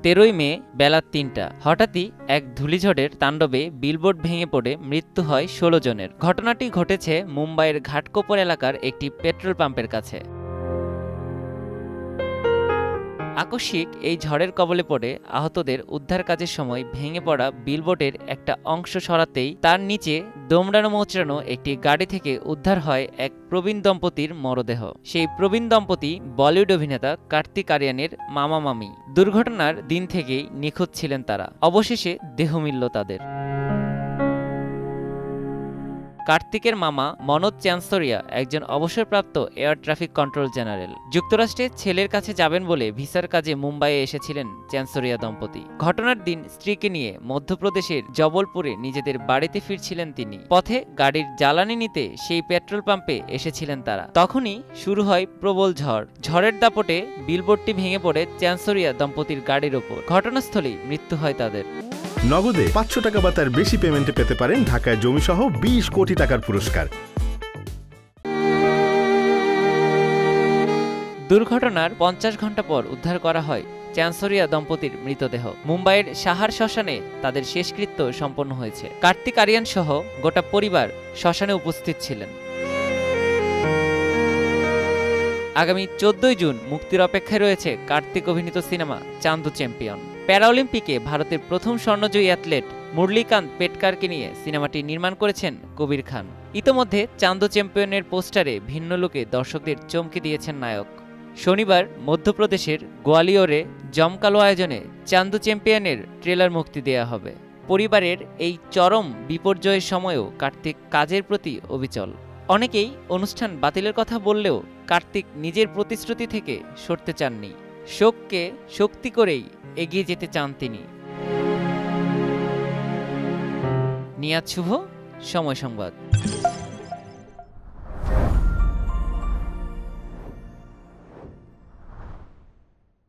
13ই মে বেলা ৩টা হঠাৎই এক ধূলিঝড়ের তাণ্ডবে বিলবোর্ড ভেঙে পড়ে মৃত্যু হয় ১৬ জনের। ঘটনাটি ঘটেছে মুম্বাইয়ের ঘাটকোপর এলাকার একটি পেট্রোল পাম্পের কাছে। আকস্মিক এই ঝড়ের কবলে পড়ে আহতদের উদ্ধার কাজের সময় ভেঙে পড়া বিলবোর্ডের একটা অংশ সরাতেই তার নিচে দোমড়ানো মোচড়ানো একটি গাড়ি থেকে উদ্ধার হয় এক প্রবীণ দম্পতির মরদেহ। সেই প্রবীণ দম্পতি বলিউড অভিনেতা কার্তিক আরিয়ানের মামা মামি। দুর্ঘটনার দিন থেকেই নিখোঁজ ছিলেন তারা। অবশেষে দেহ মিলল তাদের। কার্তিকের মামা মনোজ চ্যানসরিয়া একজন অবসরপ্রাপ্ত এয়ার ট্রাফিক কন্ট্রোল জেনারেল। যুক্তরাষ্ট্রে ছেলের কাছে যাবেন বলে ভিসার কাজে মুম্বাইয়ে এসেছিলেন চ্যানসরিয়া দম্পতি। ঘটনার দিন স্ত্রীকে নিয়ে মধ্যপ্রদেশের জবলপুরে নিজেদের বাড়িতে ফিরছিলেন তিনি। পথে গাড়ির জ্বালানি নিতে সেই পেট্রোল পাম্পে এসেছিলেন তারা। তখনই শুরু হয় প্রবল ঝড়। ঝড়ের দাপটে বিলবোর্ডটি ভেঙে পড়ে চ্যানসরিয়া দম্পতির গাড়ির ওপর। ঘটনাস্থলেই মৃত্যু হয় তাদের। নগদে ৫০০ টাকা বা তার বেশি পেমেন্টে পেতে পারেন ঢাকায় জমিসহ ২০ কোটি টাকার পুরস্কার। দুর্ঘটনার ৫০ ঘণ্টা পর উদ্ধার করা হয় চ্যানসরিয়া দম্পতির মৃতদেহ। মুম্বাইয়ের সাহার শ্মশানে তাদের শেষকৃত্য সম্পন্ন হয়েছে। কার্তিক আরিয়ান সহ গোটা পরিবার শ্মশানে উপস্থিত ছিলেন। আগামী ১৪ই জুন মুক্তির অপেক্ষায় রয়েছে কার্তিক অভিনীত সিনেমা চান্দু চ্যাম্পিয়ন। প্যারাঅলিম্পিকে ভারতের প্রথম স্বর্ণজয়ী অ্যাথলেট মুরলীকান্ত পেটকারকে নিয়ে সিনেমাটি নির্মাণ করেছেন কবির খান। ইতোমধ্যে চান্দু চ্যাম্পিয়নের পোস্টারে ভিন্ন লুকে দর্শকদের চমকে দিয়েছেন নায়ক। শনিবার মধ্যপ্রদেশের গোয়ালিয়রে জমকালো আয়োজনে চান্দু চ্যাম্পিয়নের ট্রেলার মুক্তি দেয়া হবে। পরিবারের এই চরম বিপর্যয়ের সময়েও কার্তিক কাজের প্রতি অবিচল। অনেকেই অনুষ্ঠান বাতিলের কথা বললেও কার্তিক নিজের প্রতিশ্রুতি থেকে সরতে চাননি। শোককে শক্তি করেই এগিয়ে যেতে চান তিনি। নিয়াজ শুভ, সময় সংবাদ।